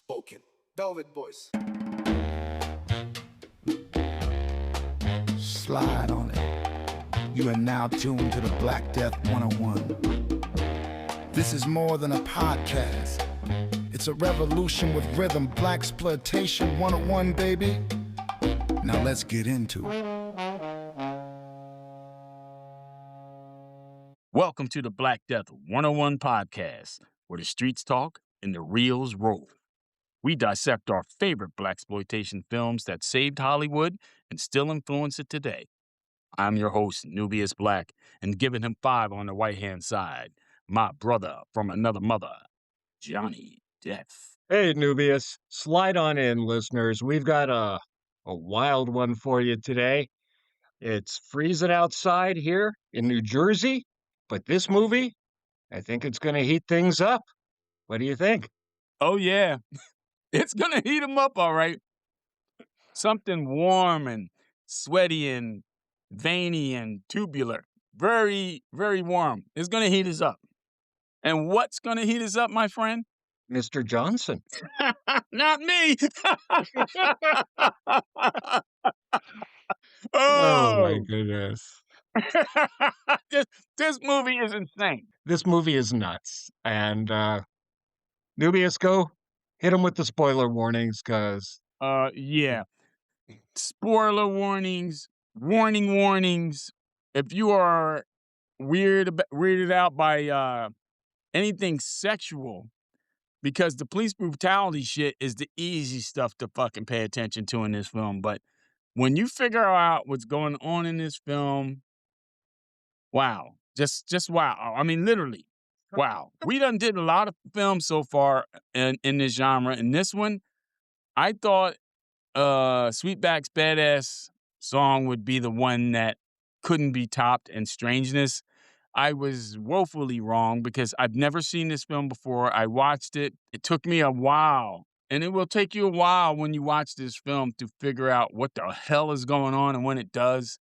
Spoken. Velvet voice. Slide on it. You are now tuned to the Black Death 101. This is more than a podcast. It's a revolution with rhythm. Blaxploitation 101, baby. Now let's get into it. Welcome to the Black Death 101 podcast, where the streets talk and the reels roll. We dissect our favorite Blaxploitation films that saved Hollywood and still influence it today. I'm your host, Nubius Black, and giving him 5 on the right-hand side, my brother from another mother, Johnny Deth. Hey, Nubius. Slide on in, listeners. We've got a wild one for you today. It's freezing outside here in New Jersey, but this movie, I think it's going to heat things up. What do you think? Oh, yeah. It's going to heat him up, all right. Something warm and sweaty and veiny and tubular. Very, very warm. It's going to heat us up. And what's going to heat us up, my friend? Mr. Johnson. Not me. Oh, my goodness. This movie is insane. This movie is nuts. And Nubius, go hit him with the spoiler warnings, because... Yeah. Spoiler warnings, warnings. If you are weirded out by anything sexual, because the police brutality shit is the easy stuff to fucking pay attention to in this film. But when you figure out what's going on in this film, wow. Just wow. I mean, literally, wow. We done did a lot of films so far in this genre. And this one, I thought Sweetback's Badass song would be the one that couldn't be topped in strangeness. I was woefully wrong because I've never seen this film before. I watched it. It took me a while, and it will take you a while when you watch this film to figure out what the hell is going on. And when it does,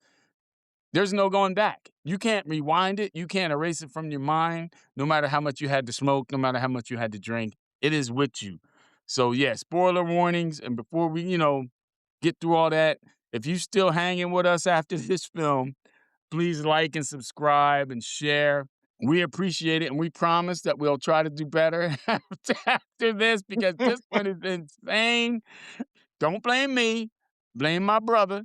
there's no going back. You can't rewind it. You can't erase it from your mind, no matter how much you had to smoke, no matter how much you had to drink. It is with you. So, yeah, spoiler warnings. And before we, get through all that, if you still hanging with us after this film, please like and subscribe and share. We appreciate it, and we promise that we'll try to do better after this, because this one is insane. Don't blame me. Blame my brother,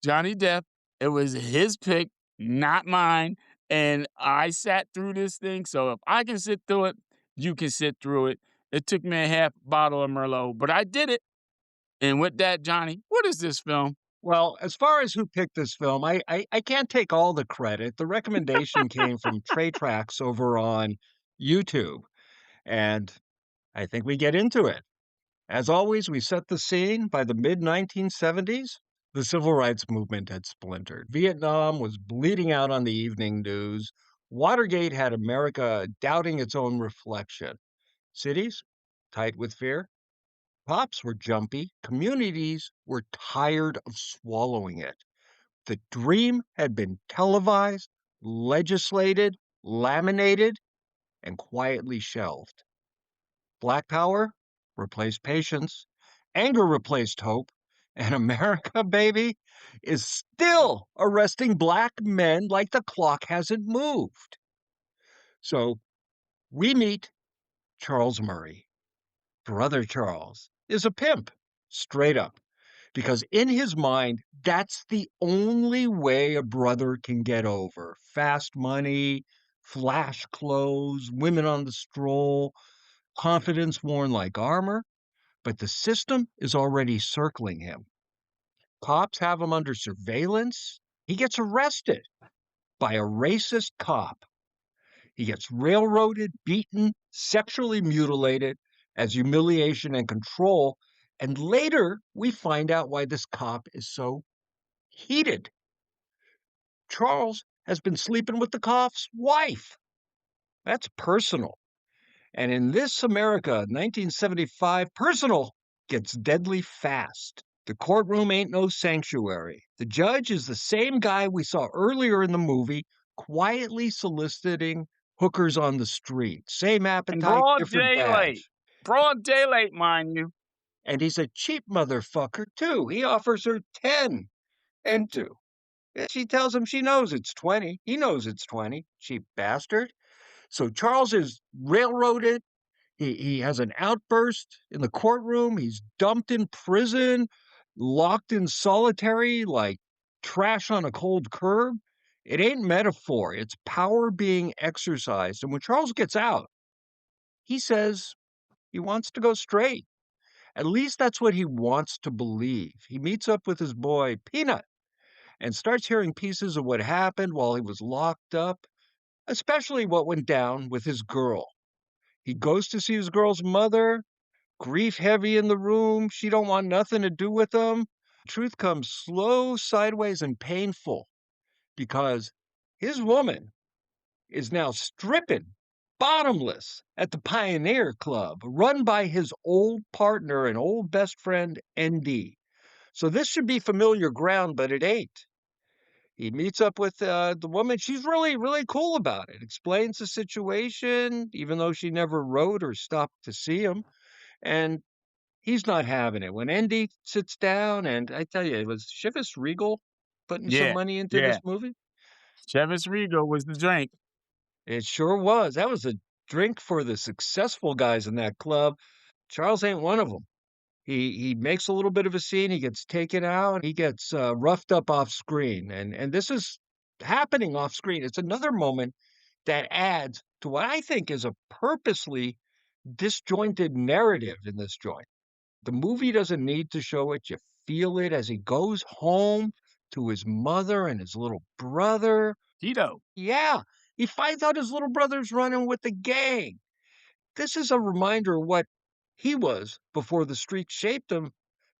Johnny Deth. It was his pick, not mine, and I sat through this thing. So if I can sit through it, you can sit through it. It took me a half bottle of Merlot, but I did it. And with that, Johnny, what is this film? Well, as far as who picked this film, I can't take all the credit. The recommendation came from Trey Tracks over on YouTube, and I think we get into it. As always, we set the scene. By the mid-1970s, the civil rights movement had splintered. Vietnam was bleeding out on the evening news. Watergate had America doubting its own reflection. Cities, tight with fear. Cops were jumpy. Communities were tired of swallowing it. The dream had been televised, legislated, laminated, and quietly shelved. Black power replaced patience. Anger replaced hope. And America, baby, is still arresting black men like the clock hasn't moved. So we meet Charles Murray. Brother Charles is a pimp, straight up, because in his mind, that's the only way a brother can get over. Fast money, flash clothes, women on the stroll, confidence worn like armor. But the system is already circling him. Cops have him under surveillance. He gets arrested by a racist cop. He gets railroaded, beaten, sexually mutilated as humiliation and control. And later, we find out why this cop is so heated. Charles has been sleeping with the cop's wife. That's personal. And in this America, 1975, personal gets deadly fast. The courtroom ain't no sanctuary. The judge is the same guy we saw earlier in the movie, quietly soliciting hookers on the street. Same appetite, Broad different daylight. badge. Broad daylight, mind you. And he's a cheap motherfucker, too. He offers her 10 and 2. And she tells him she knows it's 20. He knows it's 20. Cheap bastard. So Charles is railroaded. He has an outburst in the courtroom. He's dumped in prison, locked in solitary like trash on a cold curb. It ain't metaphor. It's power being exercised. And when Charles gets out, he says he wants to go straight. At least that's what he wants to believe. He meets up with his boy, Peanut, and starts hearing pieces of what happened while he was locked up, especially what went down with his girl. He goes to see his girl's mother, grief heavy in the room. She don't want nothing to do with him. Truth comes slow, sideways, and painful because his woman is now stripping bottomless at the Pioneer Club, run by his old partner and old best friend, ND. So this should be familiar ground, but it ain't. He meets up with the woman. She's really, really cool about it. Explains the situation, even though she never wrote or stopped to see him. And he's not having it. When Andy sits down, and I tell you, it was Chivas Regal putting some Yeah, money into this yeah. movie. Chivas Regal was the drink. It sure was. That was a drink for the successful guys in that club. Charles ain't one of them. He makes a little bit of a scene. He gets taken out. He gets roughed up off screen, and this is happening off screen. It's another moment that adds to what I think is a purposely disjointed narrative in this joint. The movie doesn't need to show it. You feel it as he goes home to his mother and his little brother. Tito. Yeah, he finds out his little brother's running with the gang. This is a reminder of what he was before the street shaped him,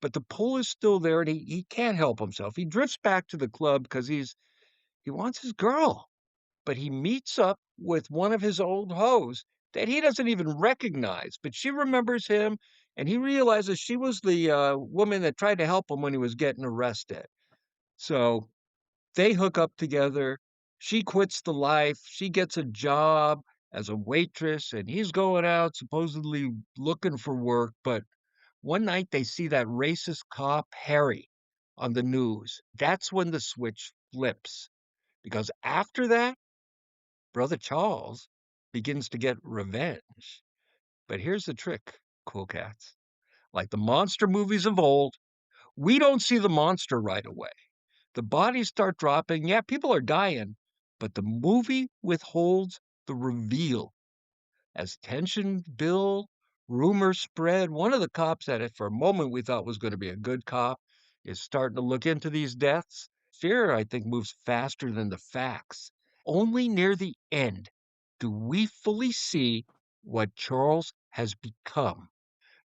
but the pull is still there and he can't help himself. He drifts back to the club because he wants his girl, but he meets up with one of his old hoes that he doesn't even recognize, but she remembers him and he realizes she was the woman that tried to help him when he was getting arrested. So they hook up together. She quits the life. She gets a job as a waitress, and he's going out supposedly looking for work. But one night they see that racist cop, Harry, on the news. That's when the switch flips. Because after that, Brother Charles begins to get revenge. But here's the trick, cool cats. Like the monster movies of old, we don't see the monster right away. The bodies start dropping. Yeah, people are dying, but the movie withholds the reveal. As tension build, rumors spread. One of the cops that for a moment we thought was going to be a good cop is starting to look into these deaths. Fear, I think, moves faster than the facts. Only near the end do we fully see what Charles has become.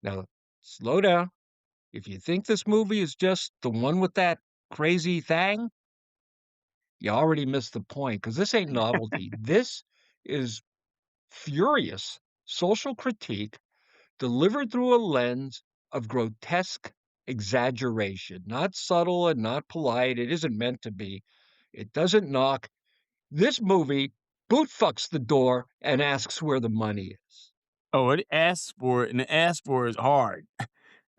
Now, slow down. If you think this movie is just the one with that crazy thing, you already missed the point because this ain't novelty. This is furious social critique delivered through a lens of grotesque exaggeration, not subtle and not polite. It isn't meant to be. It doesn't knock. This movie boot fucks the door and asks where the money is. Oh, it asks for it, and it asks for it hard.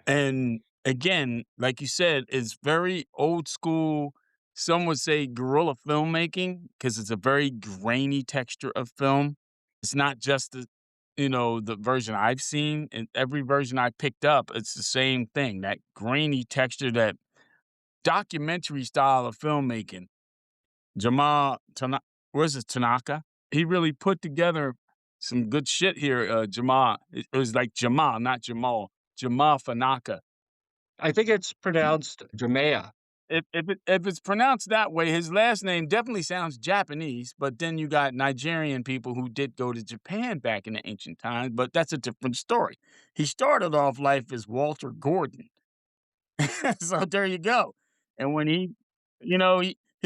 And again, like you said, it's very old school. Some would say guerrilla filmmaking because it's a very grainy texture of film. It's not just the version I've seen. And every version I picked up, it's the same thing. That grainy texture, that documentary style of filmmaking. Where's it, Tanaka? He really put together some good shit here. Jamal. It was like Jamal, not Jamal. Jamal Fanaka. I think it's pronounced Jamea. If it's pronounced that way, his last name definitely sounds Japanese. But then you got Nigerian people who did go to Japan back in the ancient times. But that's a different story. He started off life as Walter Gordon. So there you go. And when he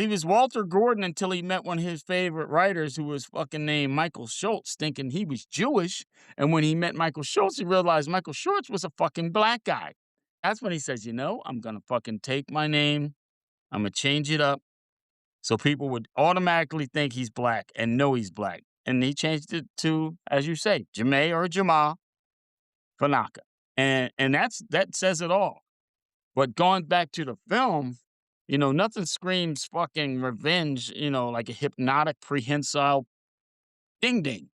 was Walter Gordon until he met one of his favorite writers who was fucking named Michael Schultz, thinking he was Jewish. And when he met Michael Schultz, he realized Michael Schultz was a fucking black guy. That's when he says, I'm going to fucking take my name. I'm going to change it up so people would automatically think he's black and know he's black. And he changed it to, as you say, Jamae or Jamal Fanaka. And that says it all. But going back to the film, nothing screams fucking revenge, like a hypnotic prehensile ding ding.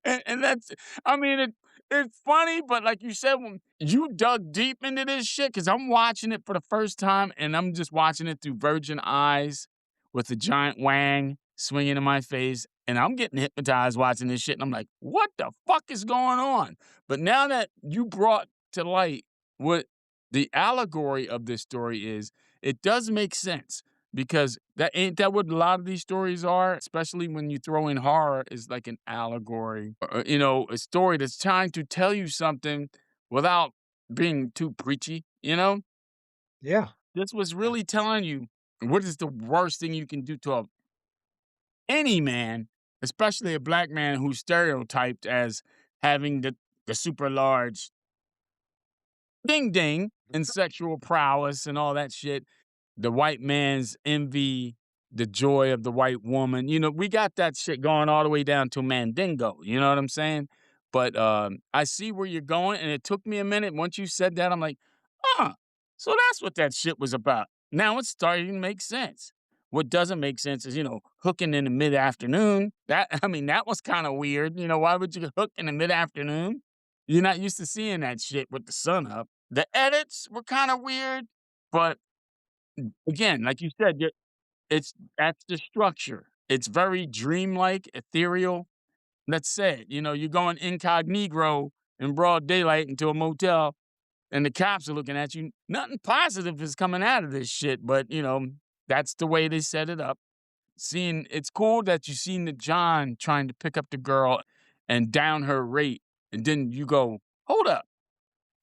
And that's, I mean, it's funny, but like you said, when you dug deep into this shit, because I'm watching it for the first time and I'm just watching it through virgin eyes with a giant wang swinging in my face. And I'm getting hypnotized watching this shit. And I'm like, what the fuck is going on? But now that you brought to light what the allegory of this story is, it does make sense. Because that ain't that what a lot of these stories are, especially when you throw in horror is like an allegory, or, a story that's trying to tell you something without being too preachy. Yeah. This was really telling you what is the worst thing you can do to any man, especially a black man who's stereotyped as having the super large ding ding and sexual prowess and all that shit. The white man's envy, the joy of the white woman. We got that shit going all the way down to Mandingo. You know what I'm saying? But I see where you're going, and it took me a minute. Once you said that, I'm like, so that's what that shit was about. Now it's starting to make sense. What doesn't make sense is, hooking in the mid-afternoon. That was kind of weird. Why would you hook in the mid-afternoon? You're not used to seeing that shit with the sun up. The edits were kind of weird, but again, like you said, that's the structure. It's very dreamlike, ethereal. Let's say it. You're going incognito in broad daylight into a motel, and the cops are looking at you. Nothing positive is coming out of this shit, but that's the way they set it up. It's cool that you seen the John trying to pick up the girl and down her rate, and then you go, hold up.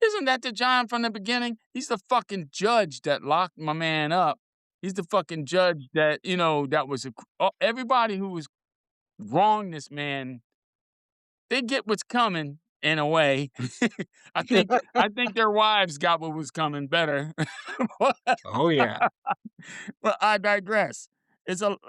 Isn't that the John from the beginning? He's the fucking judge that locked my man up. He's the fucking judge that, that was everybody who was wrong this man, they get what's coming in a way. I think their wives got what was coming better. Oh, yeah. But I digress.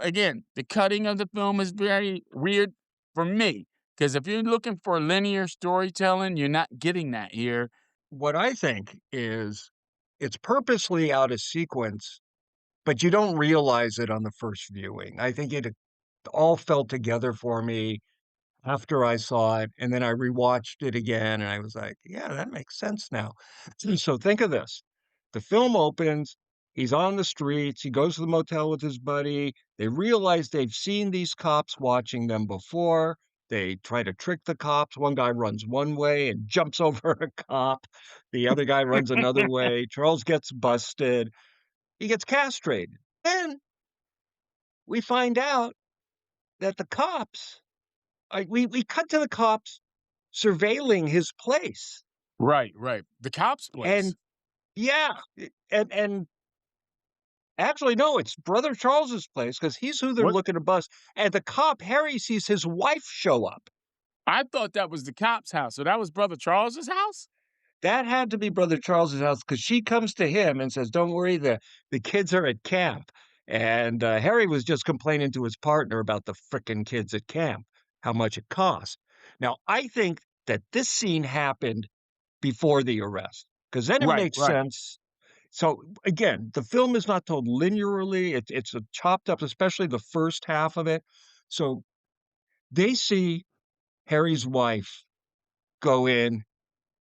Again, the cutting of the film is very weird for me. Because if you're looking for linear storytelling, you're not getting that here. What I think is it's purposely out of sequence, but you don't realize it on the first viewing. I think it all fell together for me after I saw it, and then I rewatched it again, and I was like, "Yeah, that makes sense now." So think of this. The film opens, he's on the streets, he goes to the motel with his buddy. They realize they've seen these cops watching them before. They try to trick the cops. One guy runs one way and jumps over a cop. The other guy runs another way. Charles gets busted. He gets castrated. Then we find out that the cops we cut to the cops surveilling his place. Right, right. The cop's place. And yeah, and actually, no, it's Brother Charles's place because he's who they're What? looking to bust. And the cop, Harry, sees his wife show up. I thought that was the cop's house. So that was Brother Charles's house? That had to be Brother Charles's house because she comes to him and says, "Don't worry, the kids are at camp." And Harry was just complaining to his partner about the frickin' kids at camp, how much it cost. Now, I think that this scene happened before the arrest because then it Right, makes right. sense. So again, the film is not told linearly. It's a chopped up, especially the first half of it. So they see Harry's wife go in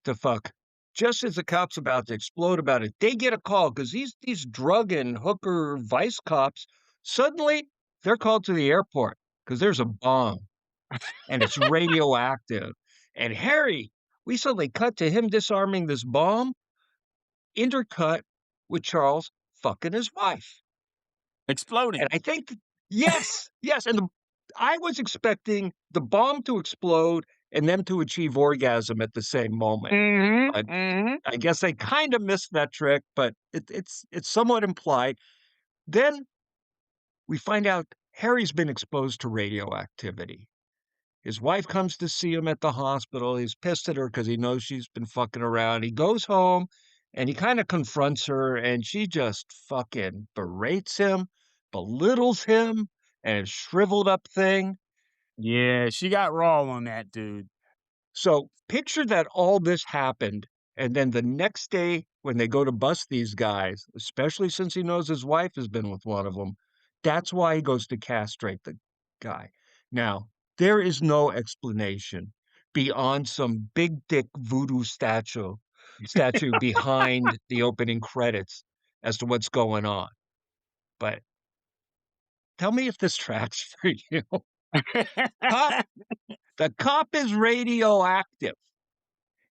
to fuck. Just as the cop's about to explode about it, they get a call because these drug and hooker vice cops, suddenly they're called to the airport because there's a bomb and it's radioactive. And Harry, we suddenly cut to him disarming this bomb, intercut with Charles fucking his wife. Exploding. And I think, yes, yes. And I was expecting the bomb to explode and them to achieve orgasm at the same moment. Mm-hmm. But Mm-hmm. I guess they kind of missed that trick, but it's somewhat implied. Then we find out Harry's been exposed to radioactivity. His wife comes to see him at the hospital. He's pissed at her because he knows she's been fucking around. He goes home and he kind of confronts her, and she just fucking berates him, belittles him, and a shriveled up thing. Yeah, she got raw on that dude. So picture that all this happened, and then the next day when they go to bust these guys, especially since he knows his wife has been with one of them, that's why he goes to castrate the guy. Now, there is no explanation beyond some big dick voodoo statue behind the opening credits as to what's going on. But tell me if this tracks for you. Cop, the cop is radioactive.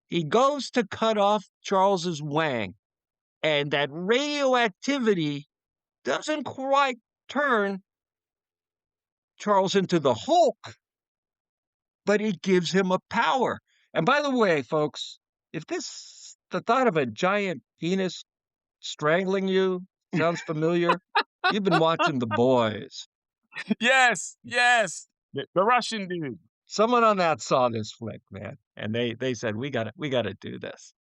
He goes to cut off Charles's wang, and that radioactivity doesn't quite turn Charles into the Hulk, but it gives him a power. And by the way, folks, if the thought of a giant penis strangling you sounds familiar, you've been watching The Boys. Yes, yes. The Russian dude. Someone on that saw this flick, man, and they said we gotta do this.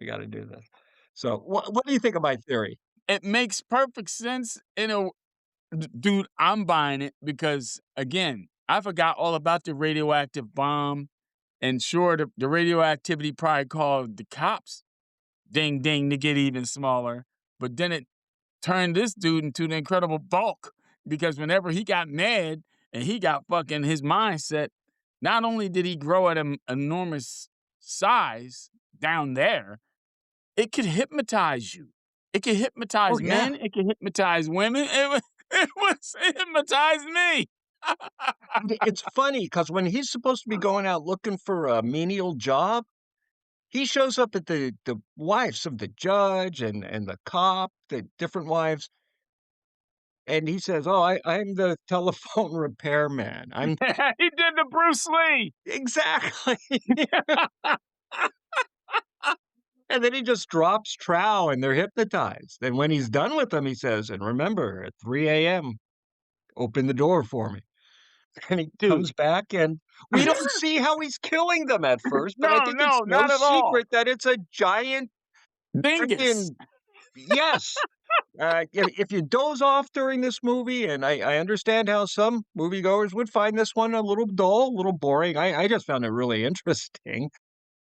We gotta do this. So what do you think of my theory? It makes perfect sense dude, I'm buying it because again, I forgot all about the radioactive bomb. And sure, the radioactivity probably called the cops ding ding to get even smaller. But then it turned this dude into the Incredible Bulk because whenever he got mad and he got fucking his mindset, not only did he grow at an enormous size down there, it could hypnotize you. It could hypnotize men. It could hypnotize women. It hypnotized me. It's funny because when he's supposed to be going out looking for a menial job, he shows up at the wives of the judge and the cop, the different wives, and he says, "Oh, I'm the telephone repairman. I'm He did the Bruce Lee. exactly." And then he just drops trow and they're hypnotized. And when he's done with them, he says, "And remember, at 3 a.m., open the door for me." And he comes back, and we don't see how he's killing them at first, but I think it's no not at all. secret that it's a giant Dingus. yes. If you doze off during this movie, and I understand how some moviegoers would find this one a little dull, a little boring. I just found it really interesting.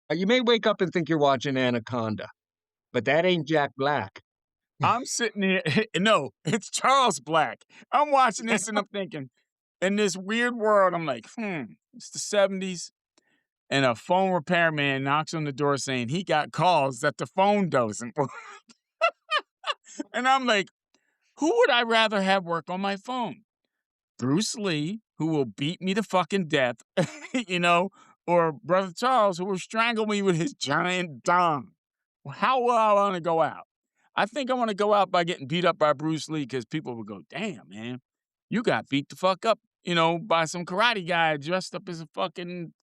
You may wake up and think you're watching Anaconda, but that ain't Jack Black. I'm sitting here. No, it's Charles Black. I'm watching this and I'm thinking, in this weird world, I'm like, it's the 70s. And a phone repairman knocks on the door saying he got calls that the phone doesn't work. And I'm like, who would I rather have work on my phone? Bruce Lee, who will beat me to fucking death, or Brother Charles, who will strangle me with his giant dong. How will I want to go out? I think I want to go out by getting beat up by Bruce Lee because people will go, damn, man, you got beat the fuck up, by some karate guy dressed up as a fucking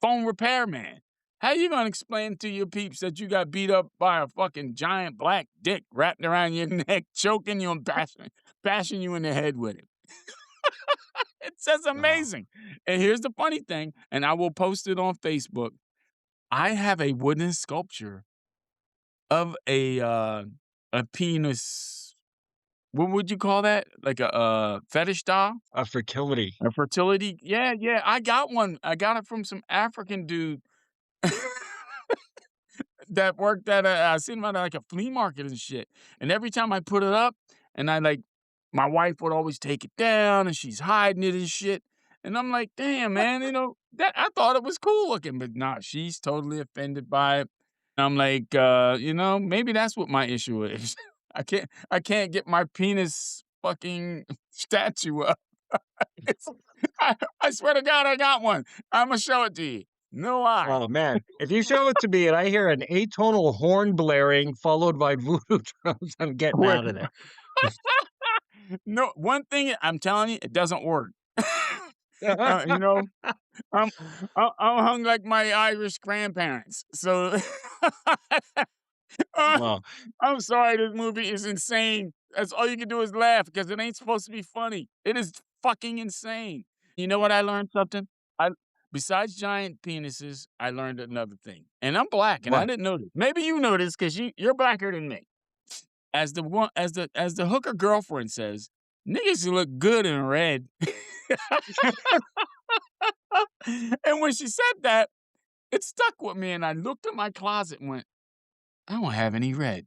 phone repairman. How you going to explain to your peeps that you got beat up by a fucking giant black dick wrapped around your neck, choking you and bashing you in the head with it? It's just amazing. And here's the funny thing, and I will post it on Facebook. I have a wooden sculpture of a penis. What would you call that? Like a fetish doll? A fertility. A fertility? Yeah. I got one. I got it from some African dude that worked at I seen him at like a flea market and shit. And every time I put it up, and my wife would always take it down, and she's hiding it and shit. And I'm like, damn, man, that I thought it was cool looking, but nah, she's totally offended by it. I'm like, maybe that's what my issue is. I can't get my penis fucking statue up. I swear to God, I got one. I'm gonna show it to you. No lie. Oh man, if you show it to me and I hear an atonal horn blaring followed by voodoo drums, I'm getting out of there. No, one thing I'm telling you, it doesn't work. I'm hung like my Irish grandparents. So Well, I'm sorry, this movie is insane. That's all you can do is laugh because it ain't supposed to be funny. It is fucking insane. You know what I learned something? Besides giant penises, I learned another thing. And I'm black, and I didn't know this. Maybe you know this because you're blacker than me. As the hooker girlfriend says, niggas look good in red. And when she said that, It stuck with me, and I looked in my closet and went, I don't have any red.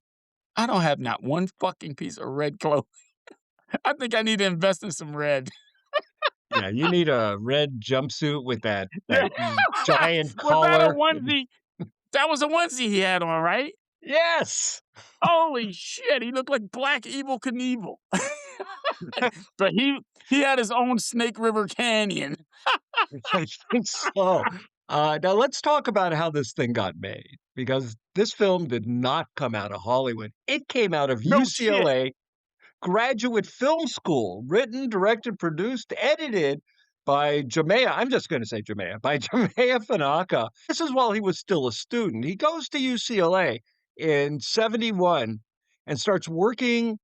I don't have not one fucking piece of red clothing. I think I need to invest in some red. Yeah, you need a red jumpsuit with that Yeah. giant Was that a collar. onesie? That was a onesie he had on, right? Yes! Holy shit, he looked like Black Evil Knievel. But he had his own Snake River Canyon. I think so. Now let's talk about how this thing got made, because this film did not come out of Hollywood. It came out of No shit. UCLA Graduate Film School, written, directed, produced, edited by Jamea. I'm just going to say Jamea, by Jamea Fanaka. This is while he was still a student. He goes to UCLA in 71 and starts working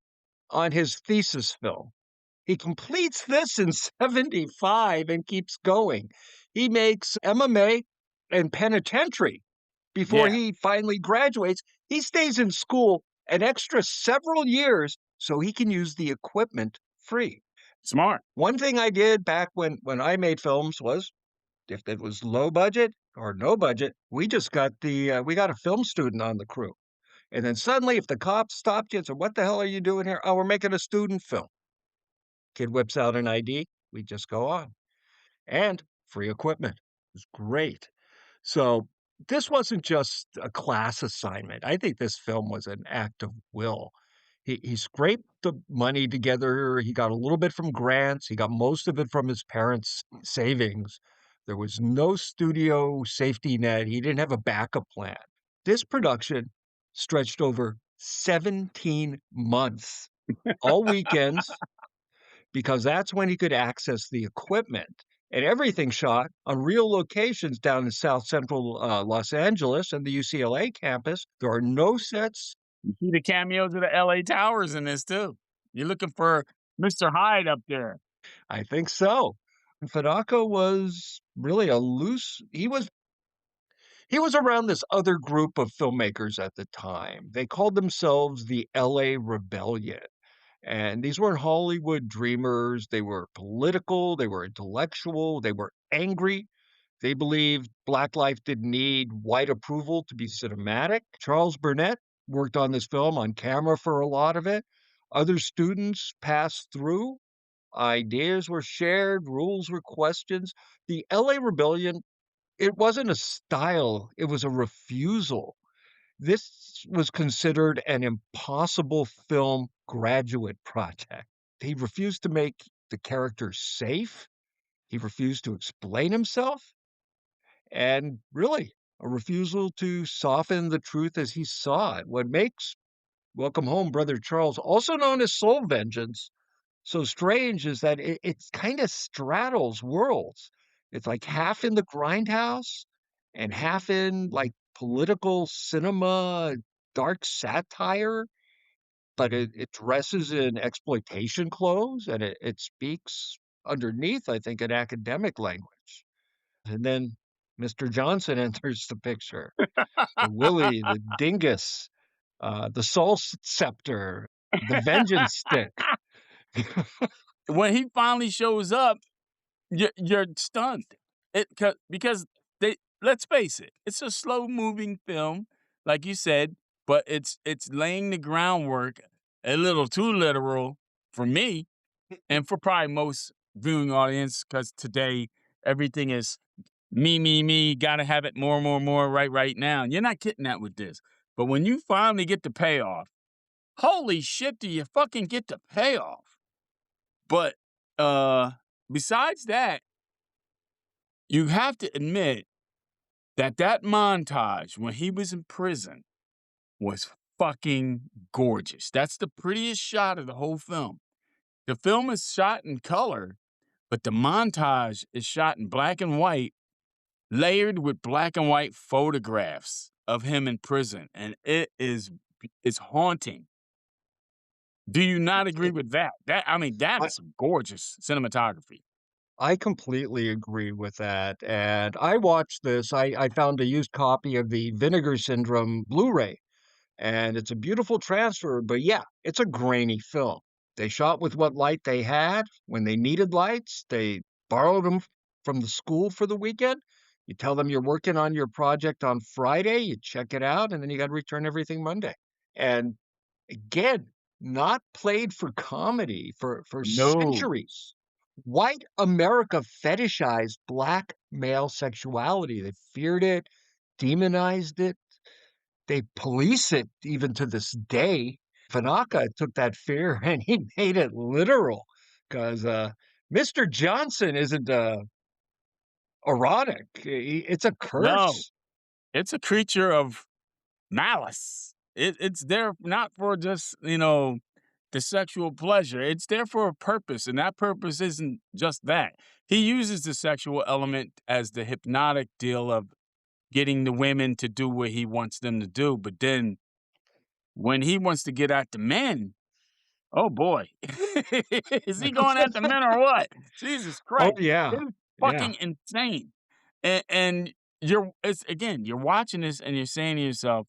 on his thesis film. He completes this in 75 and keeps going. He makes MMA and Penitentiary before Yeah, he finally graduates. He stays in school an extra several years so he can use the equipment free. smart. One thing I did back when I made films was, if it was low budget or no budget, we just got we got a film student on the crew. And then suddenly, if the cops stopped you and said, "What the hell are you doing here?" "Oh, we're making a student film." Kid whips out an ID, we just go on. And free equipment. It was great. So this wasn't just a class assignment. I think this film was an act of will. He scraped the money together. He got a little bit from grants. He got most of it from his parents' savings. There was no studio safety net. He didn't have a backup plan. This production stretched over 17 months, all weekends, because that's when he could access the equipment. And everything shot on real locations down in South Central Los Angeles and the UCLA campus. There are no sets. You see the cameos of the LA Towers in this too. You're looking for Mr. Hyde up there. I think so. Fedako was really a loose. He was around this other group of filmmakers at the time. They called themselves the LA Rebellion. And these weren't Hollywood dreamers. They were political, they were intellectual, they were angry. They believed Black life didn't need white approval to be cinematic. Charles Burnett worked on this film on camera for a lot of it. Other students passed through. Ideas were shared, rules were questioned. The LA Rebellion, it wasn't a style, it was a refusal. This was considered an impossible film graduate project. He refused to make the character safe. He refused to explain himself. And really, a refusal to soften the truth as he saw it. What makes Welcome Home, Brother Charles, also known as Soul Vengeance, so strange is that it's kind of straddles worlds. It's like half in the grindhouse and half in like political cinema, dark satire, but it dresses in exploitation clothes and it speaks underneath, I think, an academic language. And then Mr. Johnson enters the picture, the Willie, the Dingus, the Soul Scepter, the Vengeance Stick. When he finally shows up, you're stunned. Because they let's face it, it's a slow moving film, like you said, but it's laying the groundwork a little too literal for me and for probably most viewing audience, because today everything is me, gotta have it more, right now. And you're not getting that with this. But when you finally get the payoff, holy shit, do you fucking get the payoff? But besides that, you have to admit that montage when he was in prison was fucking gorgeous. That's the prettiest shot of the whole film. The film is shot in color, but the montage is shot in black and white, layered with black and white photographs of him in prison, and it's haunting. Do you not agree with that? That I, is some gorgeous cinematography. I completely agree with that. And I watched this. I found a used copy of the Vinegar Syndrome Blu-ray, and it's a beautiful transfer, but yeah, it's a grainy film. They shot with what light they had. When they needed lights, they borrowed them from the school for the weekend. You tell them you're working on your project on Friday, you check it out, and then you got to return everything Monday. And again, not played for comedy for No, centuries. White America fetishized black male sexuality. They feared it, demonized it. They police it even to this day. Tanaka took that fear and he made it literal because Mr. Johnson isn't erotic. It's a no. curse. It's a creature of malice. It's there not for just, the sexual pleasure. It's there for a purpose, and that purpose isn't just that. He uses the sexual element as the hypnotic deal of getting the women to do what he wants them to do. But then when he wants to get at the men, oh boy, is he going at the men or what? Jesus Oh, Christ, yeah. it's Yeah. fucking insane. And it's again, you're watching this and you're saying to yourself,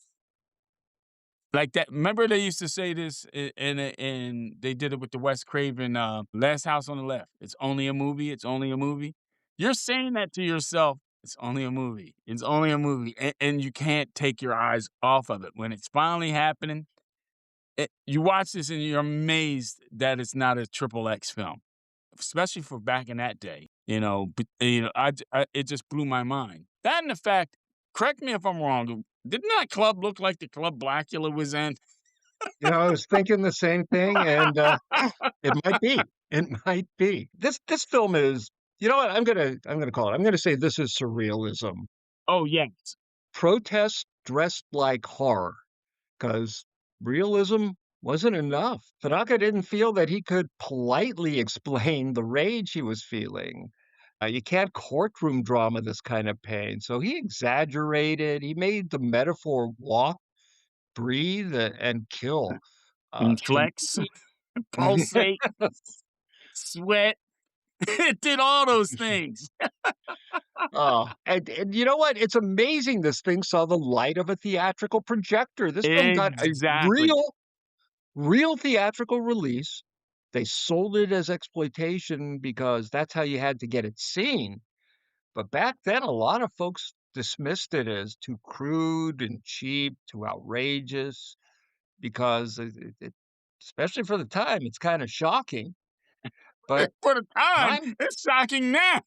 like that. Remember they used to say this, and they did it with the Wes Craven Last House on the Left. It's only a movie. It's only a movie. You're saying that to yourself. It's only a movie. It's only a movie, and you can't take your eyes off of it when it's finally happening. You watch this and you're amazed that it's not a triple X film, especially for back in that day. But, it just blew my mind. That and the fact, correct me if I'm wrong, didn't that club look like the club Blackula was in? I was thinking the same thing, and it might be. It might be. This film is. You know what? I'm gonna call it. I'm gonna say this is surrealism. Oh, yes. Protest dressed like horror, because realism wasn't enough. Tanaka didn't feel that he could politely explain the rage he was feeling. You can't courtroom drama this kind of pain. So he exaggerated. He made the metaphor walk, breathe, and kill. And To flex, me, pulsate, sweat. It did all those things. and you know what? It's amazing this thing saw the light of a theatrical projector. This film got a Exactly. real theatrical release. They sold it as exploitation because that's how you had to get it seen. But back then, a lot of folks dismissed it as too crude and cheap, too outrageous, because especially for the time, it's kind of shocking. But For the time, time, it's shocking now.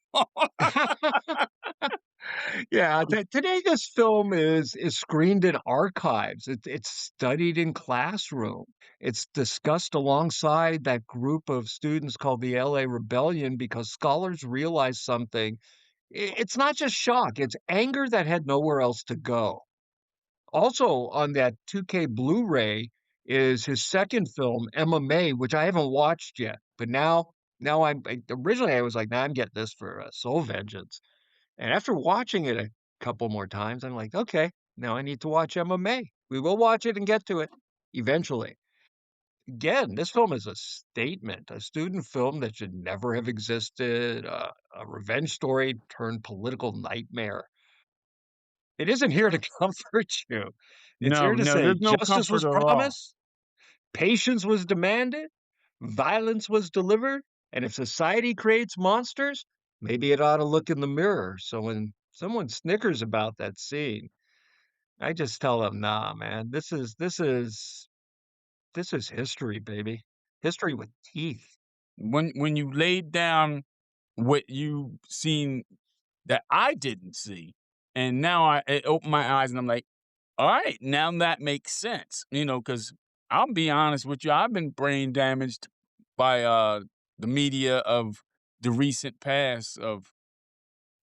yeah, today this film is screened in archives. It's studied in classroom. It's discussed alongside that group of students called the LA Rebellion because scholars realize something. It's not just shock, it's anger that had nowhere else to go. Also on that 2K Blu-ray is his second film, MMA, which I haven't watched yet. But now originally I was like, nah, I'm getting this for Soul Vengeance. And after watching it a couple more times, I'm like, okay, now I need to watch MMA. We will watch it and get to it eventually. Again, this film is a statement, a student film that should never have existed, a revenge story turned political nightmare. It isn't here to comfort you. It's here No, to no, say there's no justice comfort was at all. promised, patience was demanded, violence was delivered, and if society creates monsters, maybe it ought to look in the mirror. So when someone snickers about that scene, I just tell them, nah, man, this is history, baby. History with teeth. When you laid down what you seen that I didn't see, and now it opened my eyes, and I'm like, all right, now that makes sense. Because I'll be honest with you, I've been brain damaged by the media of the recent past of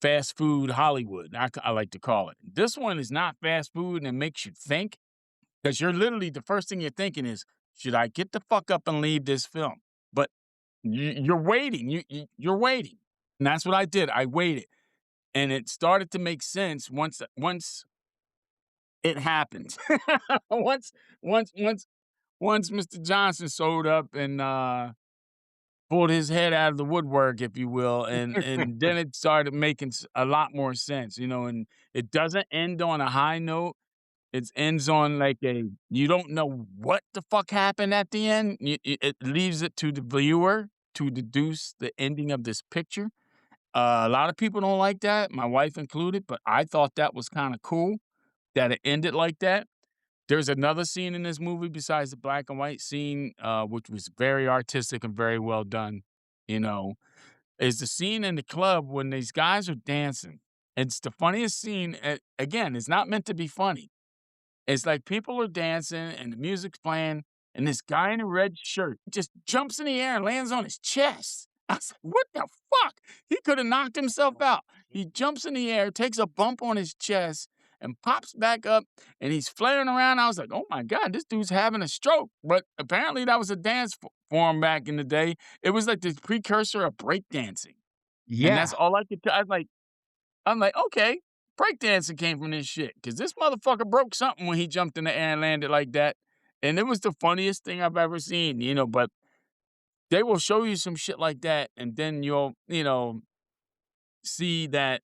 fast food Hollywood. I like to call it. This one is not fast food, and it makes you think because you're literally the first thing you're thinking is, should I get the fuck up and leave this film? But you're waiting. You're waiting, and that's what I did. I waited, and it started to make sense once it happened. once once once once Mr. Johnson showed up and pulled his head out of the woodwork, if you will, and then it started making a lot more sense, and it doesn't end on a high note. It ends on like you don't know what the fuck happened at the end. It leaves it to the viewer to deduce the ending of this picture. A lot of people don't like that, my wife included, but I thought that was kinda cool that it ended like that. There's another scene in this movie besides the black and white scene, which was very artistic and very well done, you know, is the scene in the club when these guys are dancing. It's the funniest scene, again, it's not meant to be funny. It's like people are dancing and the music's playing, and this guy in a red shirt just jumps in the air and lands on his chest. I was like, "What the fuck?" He could have knocked himself out. He jumps in the air, takes a bump on his chest, and pops back up, and he's flaring around. I was like, "Oh my god, this dude's having a stroke." But apparently, that was a dance form back in the day. It was like the precursor of breakdancing, and that's Yeah. all I could. I'm like, okay, breakdancing came from this shit because this motherfucker broke something when he jumped in the air and landed like that. And it was the funniest thing I've ever seen, but they will show you some shit like that. And then you'll, see that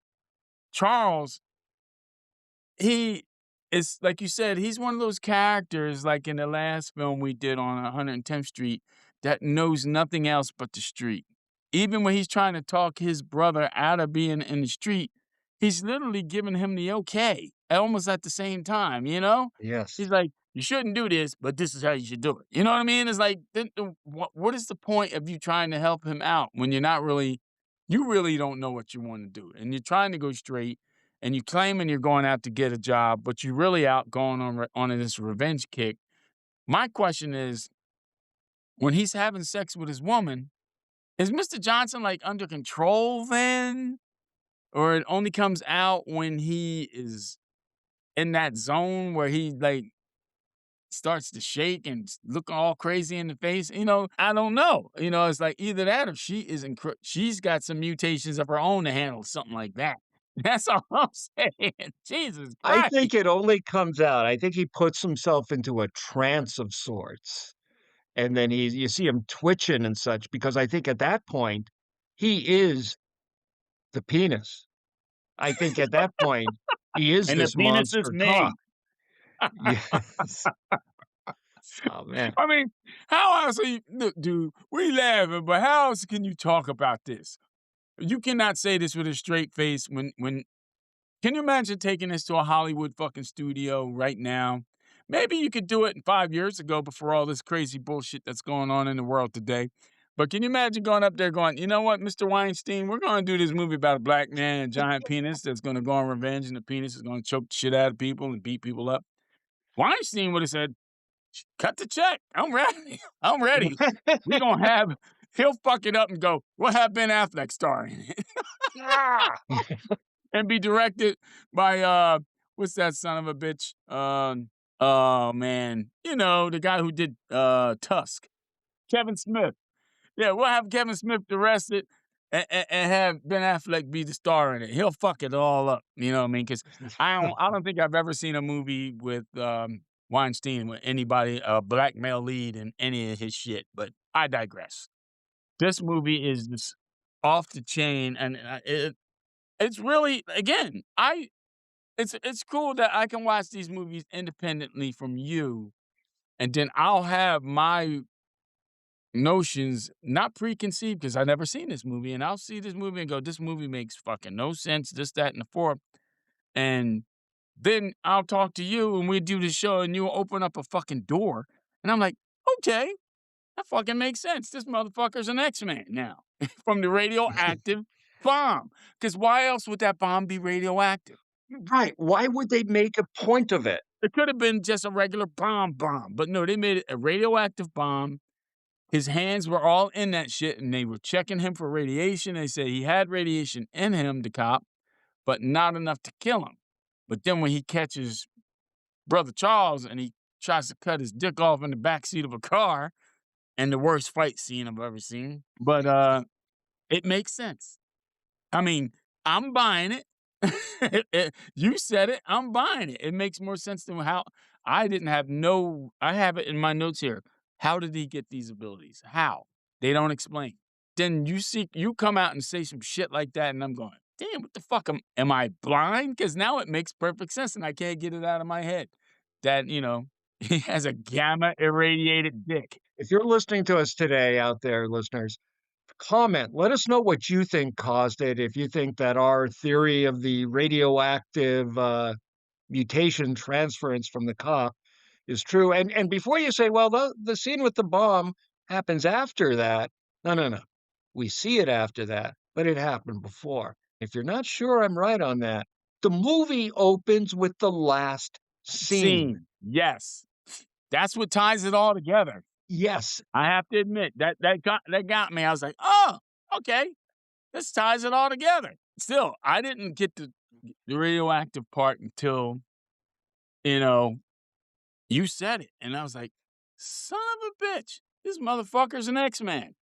Charles, he is, like you said, he's one of those characters, like in the last film we did on 110th Street, that knows nothing else but the street. Even when he's trying to talk his brother out of being in the street, he's literally giving him the okay, almost at the same time, you know? Yes. He's like, "You shouldn't do this, but this is how you should do it." You know what I mean? It's like, then what is the point of you trying to help him out when you really don't know what you want to do, and you're trying to go straight, and you claiming you're going out to get a job, but you're really out going on this revenge kick. My question is, when he's having sex with his woman, is Mr. Johnson like under control then? Or it only comes out when he is in that zone where he like starts to shake and look all crazy in the face? I don't know. It's like either that or she's got some mutations of her own to handle something like that. That's all I'm saying. Jesus I Christ. think it only comes out I think he puts himself into a trance of sorts, and then you see him twitching and such because I think at that point, he is the penis. I think at that point, he is And the this penis is monster me. cock. Yes. Oh, man. I mean, how else are you look, dude, we laughing, but how else can you talk about this? You cannot say this with a straight face when can you imagine taking this to a Hollywood fucking studio right now? Maybe you could do it 5 years ago before all this crazy bullshit that's going on in the world today. But can you imagine going up there going, "You know what, Mr. Weinstein, we're gonna do this movie about a black man and a giant penis that's gonna go on revenge, and the penis is gonna choke the shit out of people and beat people up." Weinstein would have said, "Cut the check. I'm ready. I'm ready. We gonna have." He'll fuck it up and go, "We'll have Ben Affleck starring in it." And be directed by, what's that son of a bitch? Oh, man. The guy who did, Tusk. Kevin Smith. Yeah, we'll have Kevin Smith arrested and have Ben Affleck be the star in it. He'll fuck it all up, you know what I mean? Because I don't think I've ever seen a movie with, Weinstein with anybody, a black male lead in any of his shit, but I digress. This movie is just off the chain, and, it's really, again, it's cool that I can watch these movies independently from you, and then I'll have my notions not preconceived because 'cause I've never seen this movie, and I'll see this movie and go, "This movie makes fucking no sense, this, that, and the fourth." And then I'll talk to you, and we do the show, and you'll open up a fucking door, and I'm like, "Okay, that fucking makes sense. This motherfucker's an X-Man now from the radioactive bomb." Because why else would that bomb be radioactive? Right, why would they make a point of it? It could have been just a regular bomb, but no, they made it a radioactive bomb. His hands were all in that shit, and they were checking him for radiation. They said he had radiation in him, the cop, but not enough to kill him. But then when he catches brother Charles and he tries to cut his dick off in the backseat of a car, and the worst fight scene I've ever seen, but it makes sense. I mean, I'm buying it. You said it. I'm buying it. It makes more sense than how I have it in my notes here. How did he get these abilities? How? They don't explain. Then you come out and say some shit like that, and I'm going, damn, what the fuck? Am I blind? Because now it makes perfect sense, and I can't get it out of my head that, he has a gamma irradiated dick. If you're listening to us today out there, listeners, comment. Let us know what you think caused it. If you think that our theory of the radioactive mutation transference from the cop is true. And before you say, well, the scene with the bomb happens after that. No, no, no. We see it after that, but it happened before. If you're not sure I'm right on that, the movie opens with the last scene. Scene. Yes. That's what ties it all together. Yes. I have to admit that got me. I was like, oh, okay. This ties it all together. Still, I didn't get the radioactive part until, you know, you said it. And I was like, son of a bitch. This motherfucker's an X-Man.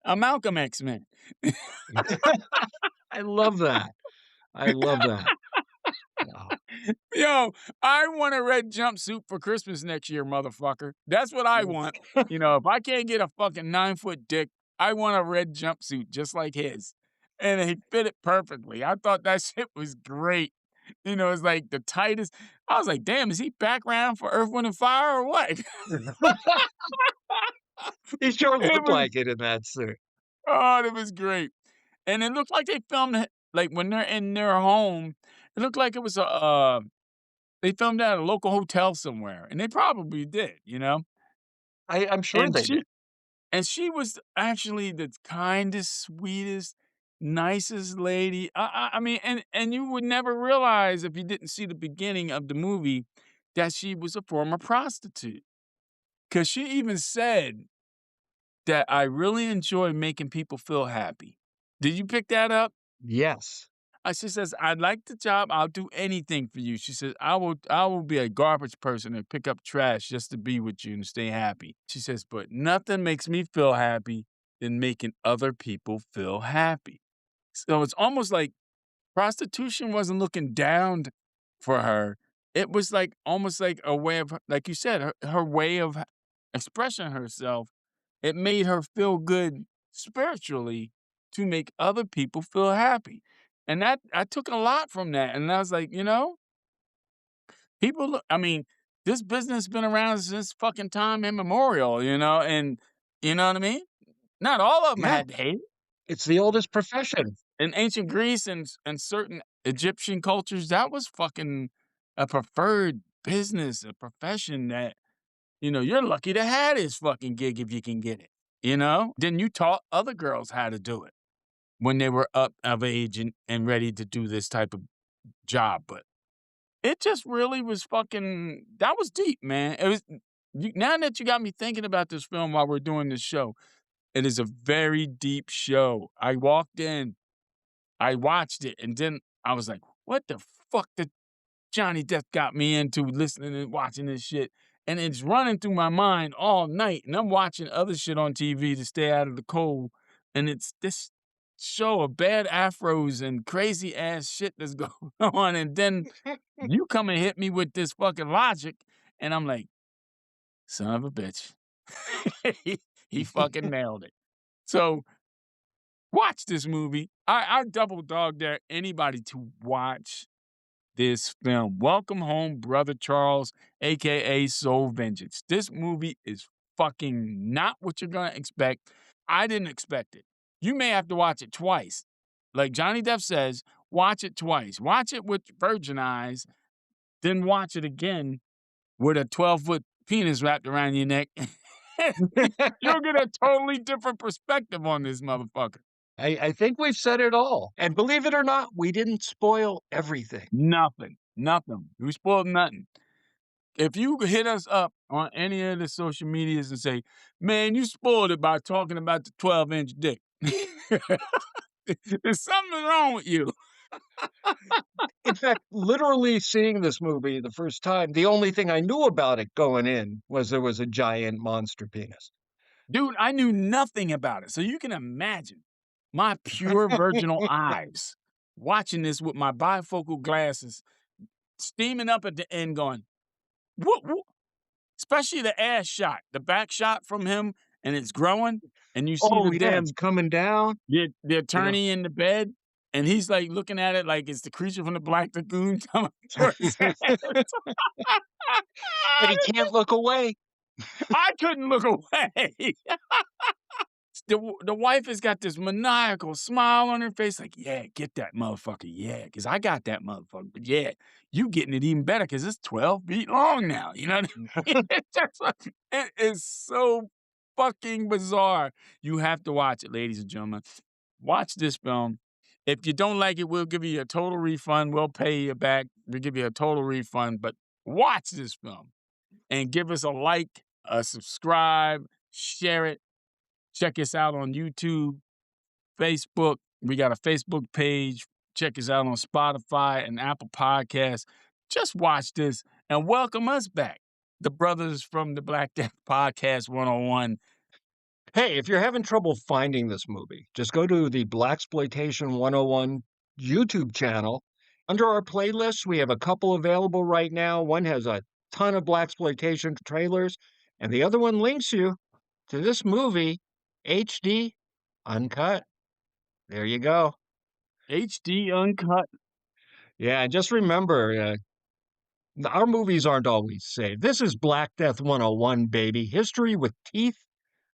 A Malcolm X-Man. I love that. I love that. Wow. Yo, I want a red jumpsuit for Christmas next year, motherfucker. That's what I want. If I can't get a fucking 9-foot dick, I want a red jumpsuit just like his. And he fit it perfectly. I thought that shit was great. It's like the tightest. I was like, damn, is he background for Earth, Wind, and Fire or what? He sure It looked was- like it in that suit. Oh, it was great. And it looked like they filmed it, like when they're in their home, it looked like it was they filmed at a local hotel somewhere. And they probably did, I'm sure And they did. And she was actually the kindest, sweetest, nicest lady. I mean, and you would never realize if you didn't see the beginning of the movie that she was a former prostitute. Because she even said that I really enjoy making people feel happy. Did you pick that up? Yes. She says, I'd like the job. I'll do anything for you. She says, I will be a garbage person and pick up trash just to be with you and stay happy. She says, but nothing makes me feel happy than making other people feel happy. So it's almost like prostitution wasn't looking down for her. It was like almost like a way of, like you said, her way of expressing herself. It made her feel good spiritually to make other people feel happy. And that I took a lot from that. And I was like, people I mean, this business has been around since fucking time immemorial, and you know what I mean? Not all of them Yeah. had hate. It's the oldest profession. In ancient Greece and certain Egyptian cultures, that was fucking a preferred business, a profession that, you're lucky to have this fucking gig if you can get it, Then you taught other girls how to do it when they were up of age and ready to do this type of job. But it just really was fucking, that was deep, man. It was, now that you got me thinking about this film while we're doing this show, it is a very deep show. I walked in, I watched it, and then I was like, what the fuck did Johnny Deth got me into listening and watching this shit? And it's running through my mind all night, and I'm watching other shit on TV to stay out of the cold, and it's this show of bad afros and crazy ass shit that's going on, and then you come and hit me with this fucking logic, and I'm like, son of a bitch. he fucking nailed it. So watch this movie. I double dog dare anybody to watch this film. Welcome home, Brother Charles, a.k.a. Soul Vengeance. This movie is fucking not what you're going to expect. I didn't expect it. You may have to watch it twice. Like Johnny Depp says, watch it twice. Watch it with virgin eyes, then watch it again with a 12-foot penis wrapped around your neck. You'll get a totally different perspective on this motherfucker. I think we've said it all. And believe it or not, we didn't spoil everything. Nothing. We spoiled nothing. If you hit us up on any of the social medias and say, man, you spoiled it by talking about the 12-inch dick. There's something wrong with you. In fact, literally seeing this movie the first time, the only thing I knew about it going in was there was a giant monster penis. Dude, I knew nothing about it. So you can imagine my pure virginal eyes watching this with my bifocal glasses, steaming up at the end going, whoop, whoop. Especially the ass shot, the back shot from him, and it's growing, and you see the damn it's coming down. the attorney in the bed, and he's like looking at it like it's the creature from the Black Lagoon coming towards his head. But he can't look away. I couldn't look away. the wife has got this maniacal smile on her face, like, "Yeah, get that motherfucker, yeah, because I got that motherfucker, but yeah, you getting it even better because it's 12 feet long now." You know what I mean? It's just like, it is so fucking bizarre. You have to watch it, ladies and gentlemen. Watch this film. If you don't like it, we'll give you a total refund. We'll pay you back. We'll give you a total refund. But watch this film and give us a like, a subscribe, share it. Check us out on YouTube, Facebook. We got a Facebook page. Check us out on Spotify and Apple Podcasts. Just watch this and welcome us back. The brothers from the Black Death Podcast 101. Hey, if you're having trouble finding this movie, just go to the Blaxploitation 101 YouTube channel. Under our playlist, we have a couple available right now. One has a ton of Blaxploitation trailers, and the other one links you to this movie, HD Uncut. There you go. HD Uncut. Yeah, and just remember, our movies aren't always safe. This is Black Death 101, baby. History with teeth,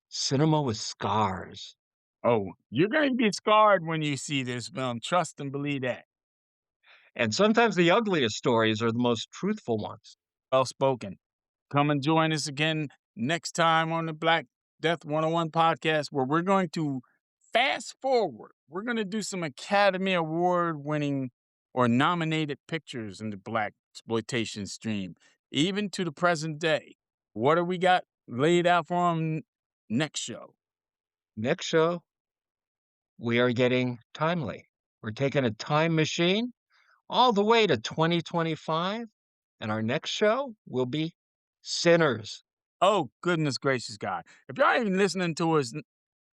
cinema with scars. Oh, you're going to be scarred when you see this film. Trust and believe that. And sometimes the ugliest stories are the most truthful ones. Well spoken. Come and join us again next time on the Black Death 101 podcast, where we're going to fast forward. We're going to do some Academy Award winning or nominated pictures in the Black Exploitation stream, even to the present day. What do we got laid out for them next show? Next show, we are getting timely. We're taking a time machine all the way to 2025, and our next show will be Sinners. Oh, goodness gracious, God. If y'all ain't listening to us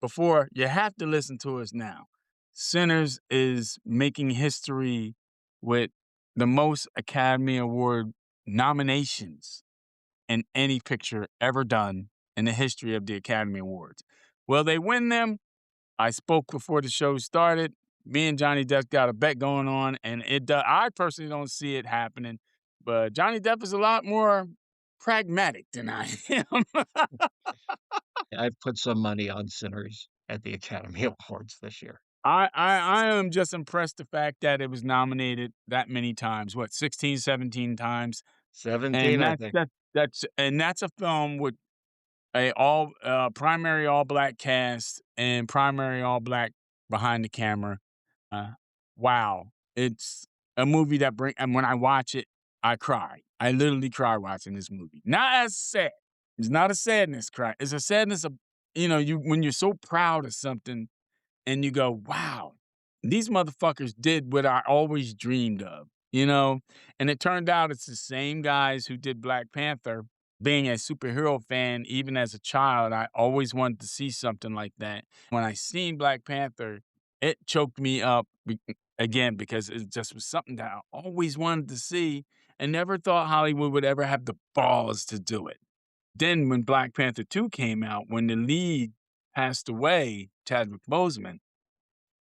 before, you have to listen to us now. Sinners is making history with the most Academy Award nominations in any picture ever done in the history of the Academy Awards. Will they win them? I spoke before the show started. Me and Johnny Depp got a bet going on, and I personally don't see it happening. But Johnny Depp is a lot more pragmatic than I am. I've put some money on Sinners at the Academy Awards this year. I am just impressed the fact that it was nominated that many times. What, 16, 17 times? 17, And I think. that's a film with a primary all black cast and primary all black behind the camera. Uh, wow. It's a movie and when I watch it, I cry. I literally cry watching this movie. Not as sad. It's not a sadness cry. It's a sadness of, when you're so proud of something and you go, wow, these motherfuckers did what I always dreamed of, And it turned out it's the same guys who did Black Panther. Being a superhero fan, even as a child, I always wanted to see something like that. When I seen Black Panther, it choked me up again because it just was something that I always wanted to see and never thought Hollywood would ever have the balls to do it. Then when Black Panther 2 came out, when the lead passed away, Chadwick Boseman,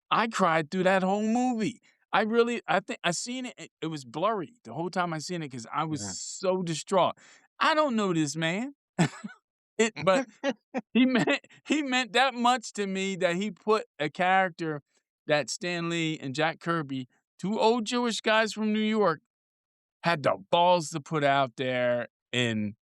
I cried through that whole movie. I think I seen it was blurry the whole time I seen it because I was Yeah. so distraught. I don't know this man. But he meant that much to me that he put a character that Stan Lee and Jack Kirby, two old Jewish guys from New York, had the balls to put out there and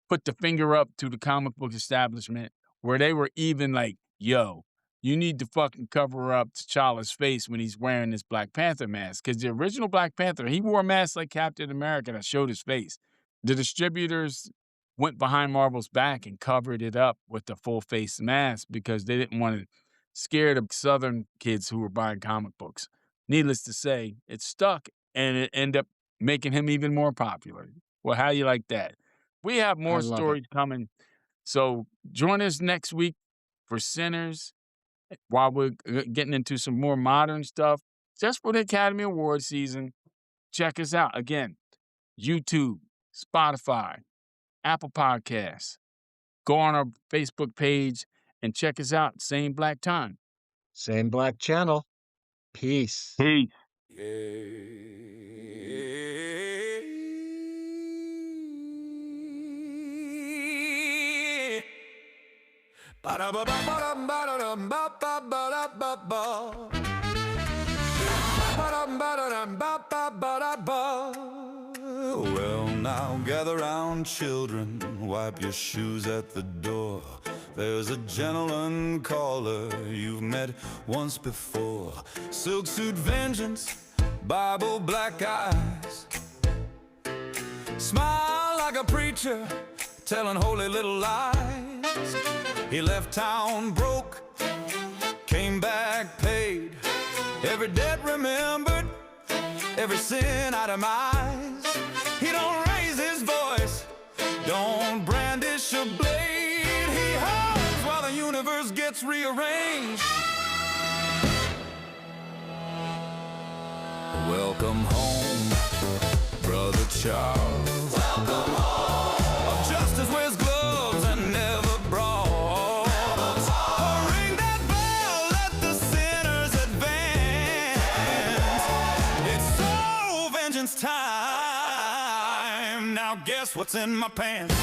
put the finger up to the comic book establishment where they were even like, yo, you need to fucking cover up T'Challa's face when he's wearing this Black Panther mask. Because the original Black Panther, he wore a mask like Captain America that showed his face. The distributors went behind Marvel's back and covered it up with the full face mask because they didn't want to scare the Southern kids who were buying comic books. Needless to say, it stuck and it ended up making him even more popular. Well, how you like that? We have I more love it. stories coming. So join us next week for Sinners while we're getting into some more modern stuff just for the Academy Award season. Check us out. Again, YouTube, Spotify, Apple Podcasts. Go on our Facebook page and check us out. Same black time. Same black channel. Peace. Peace. Well, now gather round, children, wipe your shoes at the door. There's a gentleman caller you've met once before. Silk suit vengeance, Bible black eyes. Smile like a preacher, telling holy little lies. He left town broke, came back paid. Every debt remembered, every sin itemized. He don't raise his voice, don't brandish a blade. He hides while the universe gets rearranged. Welcome home, Brother Charles. Welcome home. Justice wears gloves and never brawls. Ring that bell, let the sinners advance. It's so vengeance time. Now guess what's in my pants?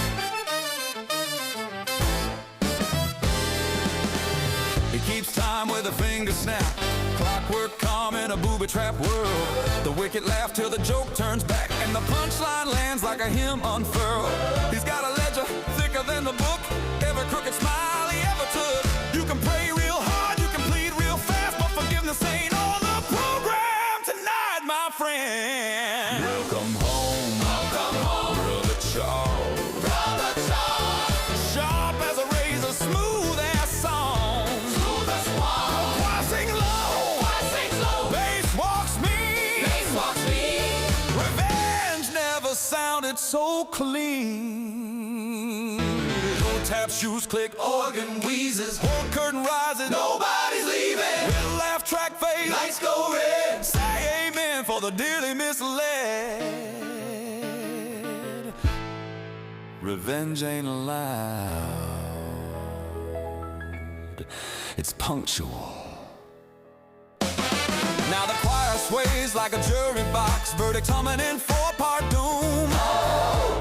He keeps time with a finger snap. Clockwork calm in a booby-trap world. The wicked laugh till the joke turns back, and the punchline lands like a hymn unfurled. He's got a ledger thicker than the book. Every crooked smile he ever took. You can pray real hard, you can plead real fast, but forgiveness ain't on the program tonight, my friend. Welcome home, Brother Charles. Brother Charles. Sharp as a razor, smooth as song. Smooth as swan. Crossing low. Bass walks me. Revenge never sounded so clean. Little tap, shoes click, organ wheezes, whole curtain rises, nobody's leaving. Little laugh track fades, lights go red. Say amen for the dearly misled. Revenge ain't allowed, it's punctual. Now the choir sways like a jury box, verdict humming in four-part doom.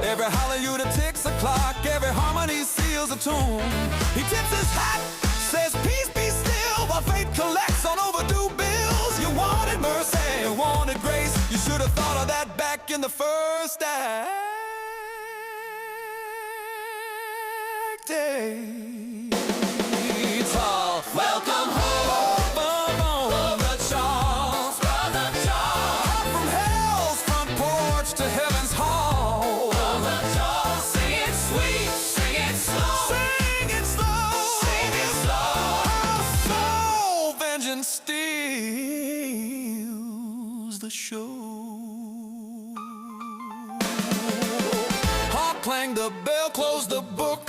Every hallelujah ticks a clock, every harmony seals a tune. He tips his hat, says peace be still, while fate collects on overdue bills. You wanted mercy, you wanted grace, you should have thought of that back in the first act. It's all welcome home. Steals the show. Honk, clang the bell, close the book.